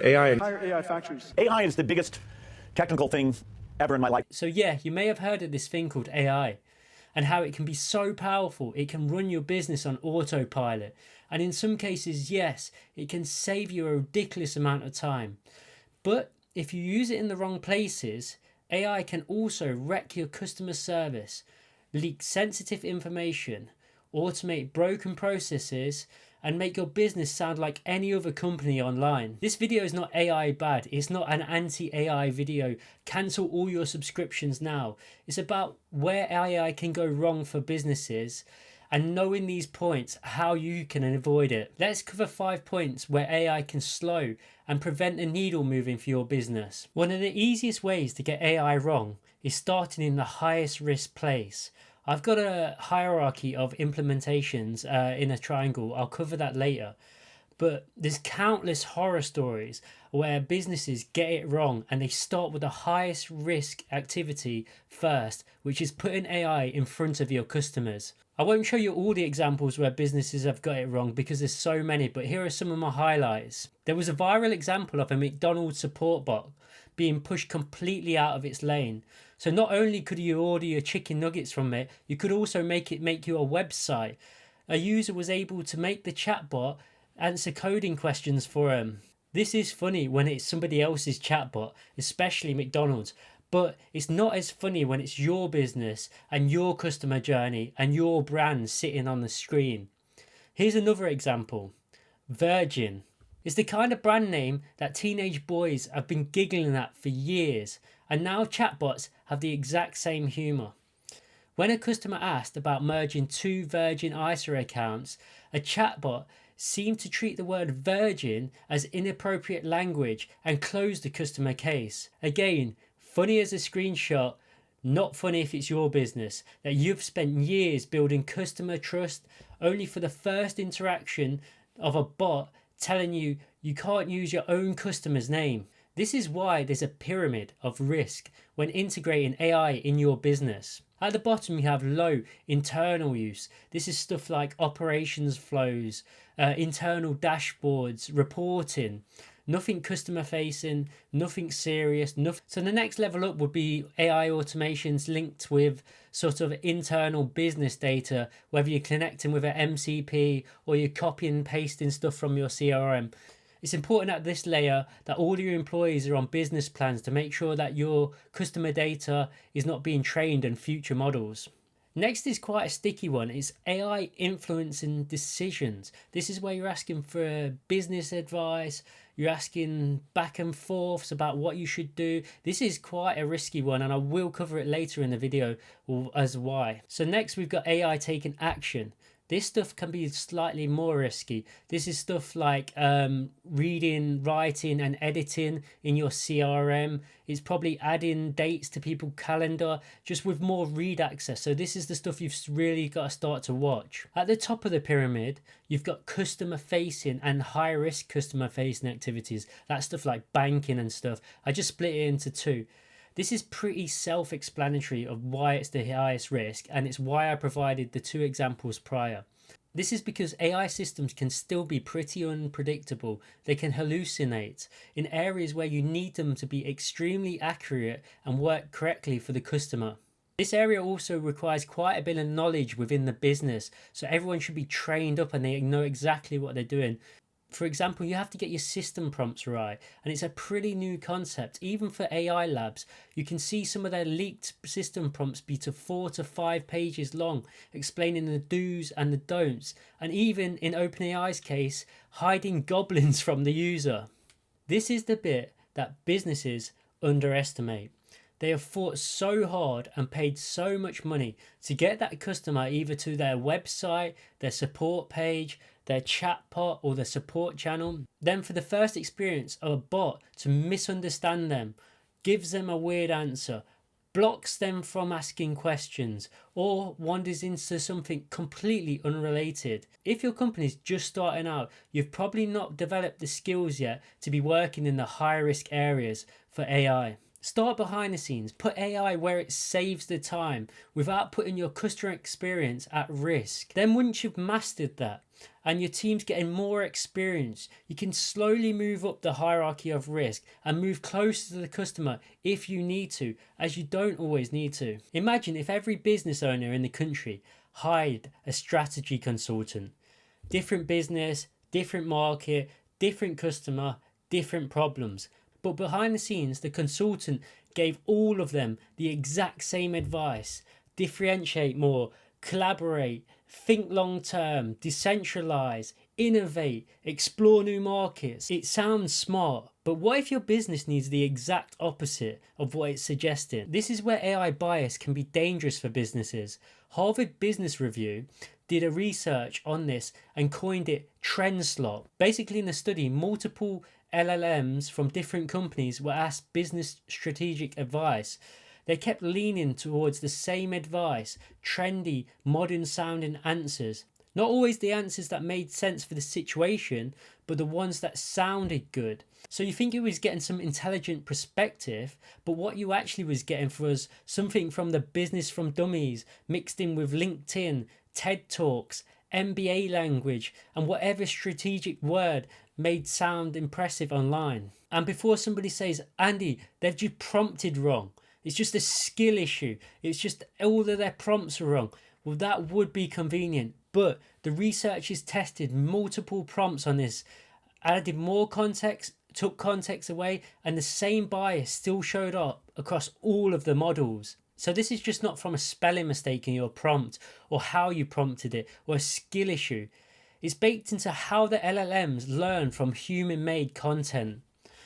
AI and entire AI factories. AI is the biggest technical thing ever in my life. So yeah, you may have heard of this thing called AI and how it can be so powerful. It can run your business on autopilot. And in some cases, yes, it can save you a ridiculous amount of time. But if you use it in the wrong places, AI can also wreck your customer service, leak sensitive information, automate broken processes, and make your business sound like any other company online. This video is not AI bad. It's not an anti-AI video. Cancel all your subscriptions now. It's about where AI can go wrong for businesses and knowing these points, how you can avoid it. Let's cover 5 points where AI can slow and prevent the needle moving for your business. One of the easiest ways to get AI wrong is starting in the highest risk place. I've got a hierarchy of implementations in a triangle. I'll cover that later. But there's countless horror stories where businesses get it wrong and they start with the highest risk activity first, which is putting AI in front of your customers. I won't show you all the examples where businesses have got it wrong because there's so many, but here are some of my highlights. There was a viral example of a McDonald's support bot being pushed completely out of its lane. So not only could you order your chicken nuggets from it, you could also make you a website. A user was able to make the chatbot answer coding questions for him. This is funny when it's somebody else's chatbot, especially McDonald's, but it's not as funny when it's your business and your customer journey and your brand sitting on the screen. Here's another example. Virgin. It's the kind of brand name that teenage boys have been giggling at for years, and now chatbots have the exact same humour. When a customer asked about merging 2 Virgin ISA accounts, a chatbot seemed to treat the word virgin as inappropriate language and close the customer case. Again, funny as a screenshot, not funny if it's your business, that you've spent years building customer trust only for the first interaction of a bot telling you you can't use your own customer's name. This is why there's a pyramid of risk when integrating AI in your business. At the bottom you have low internal use. This is stuff like operations flows, internal dashboards, reporting. Nothing customer facing, nothing serious. So the next level up would be AI automations linked with sort of internal business data, whether you're connecting with an MCP or you're copying and pasting stuff from your CRM. It's important at this layer that all your employees are on business plans to make sure that your customer data is not being trained on future models. Next is quite a sticky one. It's AI influencing decisions. This is where you're asking for business advice. You're asking back and forths about what you should do. This is quite a risky one, and I will cover it later in the video as why. So next we've got AI taking action. This stuff can be slightly more risky. This is stuff like reading, writing and editing in your CRM. It's probably adding dates to people's calendar just with more read access. So this is the stuff you've really got to start to watch. At the top of the pyramid, you've got customer facing and high risk customer facing activities. That's stuff like banking and stuff. I just split it into 2. This is pretty self-explanatory of why it's the highest risk, and it's why I provided the 2 examples prior. This is because AI systems can still be pretty unpredictable. They can hallucinate in areas where you need them to be extremely accurate and work correctly for the customer. This area also requires quite a bit of knowledge within the business, so everyone should be trained up and they know exactly what they're doing. For example, you have to get your system prompts right, and it's a pretty new concept. Even for AI labs, you can see some of their leaked system prompts be to 4 to 5 pages long, explaining the do's and the don'ts, and even in OpenAI's case, hiding goblins from the user. This is the bit that businesses underestimate. They have fought so hard and paid so much money to get that customer either to their website, their support page, their chatbot or their support channel. Then for the first experience of a bot to misunderstand them, gives them a weird answer, blocks them from asking questions, or wanders into something completely unrelated. If your company's just starting out, you've probably not developed the skills yet to be working in the high risk areas for AI. Start behind the scenes, put AI where it saves the time without putting your customer experience at risk. Then once you've mastered that and your team's getting more experience, you can slowly move up the hierarchy of risk and move closer to the customer if you need to, as you don't always need to. Imagine if every business owner in the country hired a strategy consultant. Different business, different market, different customer, different problems. But behind the scenes, the consultant gave all of them the exact same advice. Differentiate more, collaborate, think long term, decentralize, innovate, explore new markets. It sounds smart, but what if your business needs the exact opposite of what it's suggesting? This is where AI bias can be dangerous for businesses. Harvard Business Review did a research on this and coined it trend slot. Basically, in the study, multiple LLMs from different companies were asked business strategic advice. They kept leaning towards the same advice, trendy, modern sounding answers. Not always the answers that made sense for the situation, but the ones that sounded good. So you think it was getting some intelligent perspective, but what you actually was getting was something from the business from dummies, mixed in with LinkedIn, TED Talks, MBA language, and whatever strategic word made sound impressive online. And before somebody says, Andy, they've just prompted wrong, it's just a skill issue, it's just all of their prompts are wrong. Well, that would be convenient, but the researchers tested multiple prompts on this, added more context, took context away, and the same bias still showed up across all of the models. So this is just not from a spelling mistake in your prompt or how you prompted it or a skill issue. It's baked into how the LLMs learn from human-made content.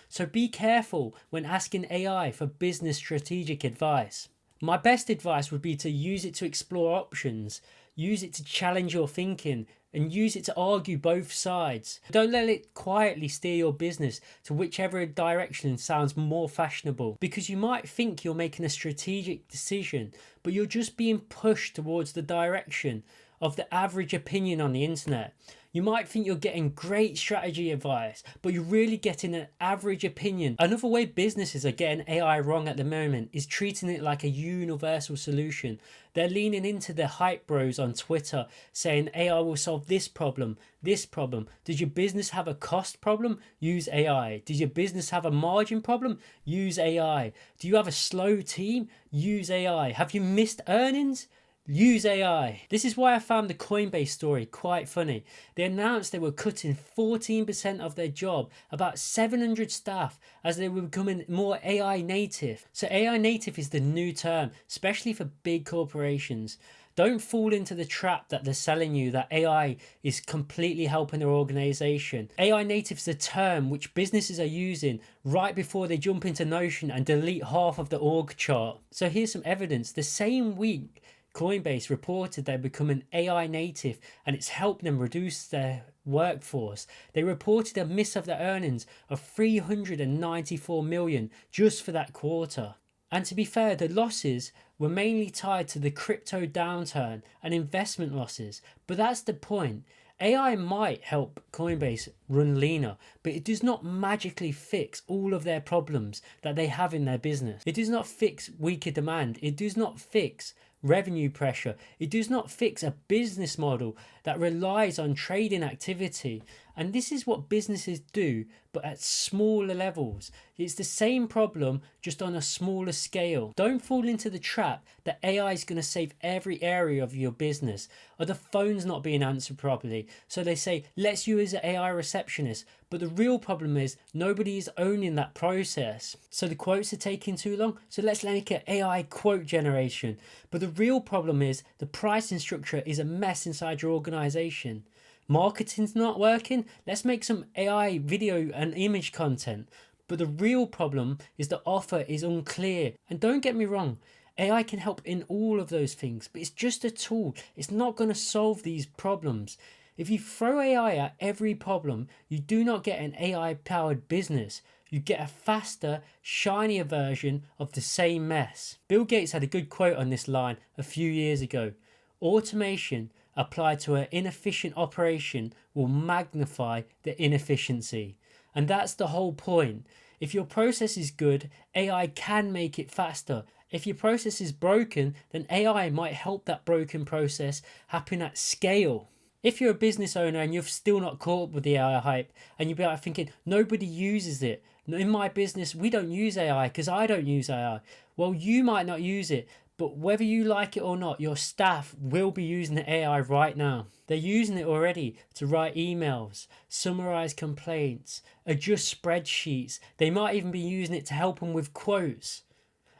So be careful when asking AI for business strategic advice. My best advice would be to use it to explore options, use it to challenge your thinking, and use it to argue both sides. Don't let it quietly steer your business to whichever direction sounds more fashionable, because you might think you're making a strategic decision, but you're just being pushed towards the direction of the average opinion on the internet. You might think you're getting great strategy advice, but you're really getting an average opinion. Another way businesses are getting AI wrong at the moment is treating it like a universal solution. They're leaning into the hype bros on Twitter saying AI will solve this problem, this problem. Does your business have a cost problem? Use AI. Does your business have a margin problem? Use AI. Do you have a slow team? Use AI. Have you missed earnings? Use AI. This is why I found the Coinbase story quite funny. They announced they were cutting 14% of their job, about 700 staff, as they were becoming more AI native. So AI native is the new term, especially for big corporations. Don't fall into the trap that they're selling you that AI is completely helping their organization. AI native is a term which businesses are using right before they jump into Notion and delete half of the org chart. So here's some evidence. The same week, Coinbase reported they're becoming AI native and it's helped them reduce their workforce. They reported a miss of their earnings of 394 million just for that quarter. And to be fair, the losses were mainly tied to the crypto downturn and investment losses. But that's the point. AI might help Coinbase run leaner, but it does not magically fix all of their problems that they have in their business. It does not fix weaker demand. It does not fix revenue pressure. It does not fix a business model that relies on trading activity. And this is what businesses do, but at smaller levels. It's the same problem, just on a smaller scale. Don't fall into the trap that AI is going to save every area of your business, or the phone's not being answered properly. So they say, let's use an AI receptionist. But the real problem is nobody is owning that process. So the quotes are taking too long. So let's make an AI quote generation. But the real problem is the pricing structure is a mess inside your organization. Marketing's not working. Let's make some AI video and image content. But the real problem is the offer is unclear. And don't get me wrong, AI can help in all of those things, but it's just a tool. It's not going to solve these problems. If you throw AI at every problem, you do not get an AI-powered business. You get a faster, shinier version of the same mess. Bill Gates had a good quote on this line a few years ago. Automation applied to an inefficient operation will magnify the inefficiency. And that's the whole point. If your process is good, AI can make it faster. If your process is broken, then AI might help that broken process happen at scale. If you're a business owner and you're still not caught up with the AI hype, and you'll be like thinking, nobody uses it. In my business, we don't use AI because I don't use AI. Well, you might not use it, but whether you like it or not, your staff will be using the AI right now. They're using it already to write emails, summarize complaints, adjust spreadsheets. They might even be using it to help them with quotes.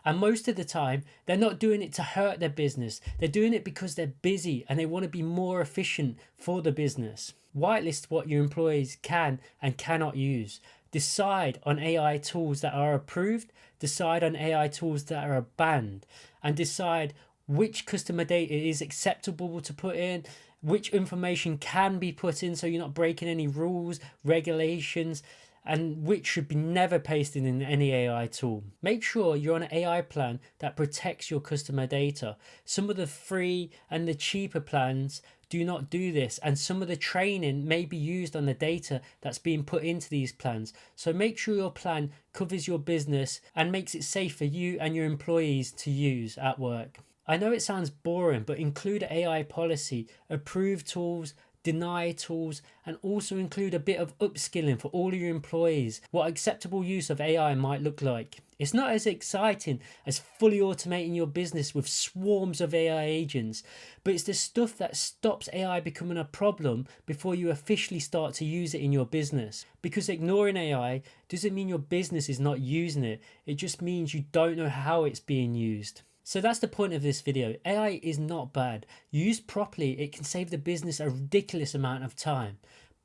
And most of the time, they're not doing it to hurt their business. They're doing it because they're busy and they want to be more efficient for the business. Whitelist what your employees can and cannot use. Decide on AI tools that are approved. Decide on AI tools that are banned. And decide which customer data is acceptable to put in, which information can be put in so you're not breaking any rules, regulations, and which should be never pasted in any AI tool. Make sure you're on an AI plan that protects your customer data. Some of the free and the cheaper plans do not do this, and some of the training may be used on the data that's being put into these plans. So make sure your plan covers your business and makes it safe for you and your employees to use at work. I know it sounds boring, but include an AI policy, approve tools, deny tools, and also include a bit of upskilling for all of your employees what acceptable use of AI might look like. It's not as exciting as fully automating your business with swarms of AI agents, but it's the stuff that stops AI becoming a problem before you officially start to use it in your business. Because ignoring AI doesn't mean your business is not using it, it just means you don't know how it's being used. So that's the point of this video. AI is not bad. Used properly, it can save the business a ridiculous amount of time.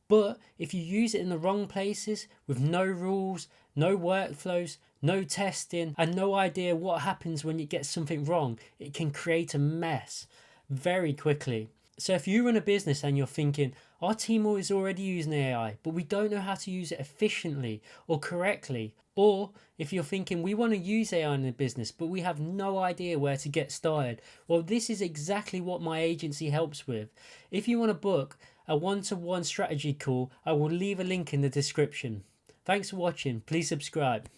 But if you use it in the wrong places, with no rules, no workflows, no testing, and no idea what happens when it gets something wrong, it can create a mess very quickly. So if you run a business and you're thinking, our team is already using AI, but we don't know how to use it efficiently or correctly. Or if you're thinking, we want to use AI in the business, but we have no idea where to get started. Well, this is exactly what my agency helps with. If you want to book a one-to-one strategy call, I will leave a link in the description. Thanks for watching. Please subscribe.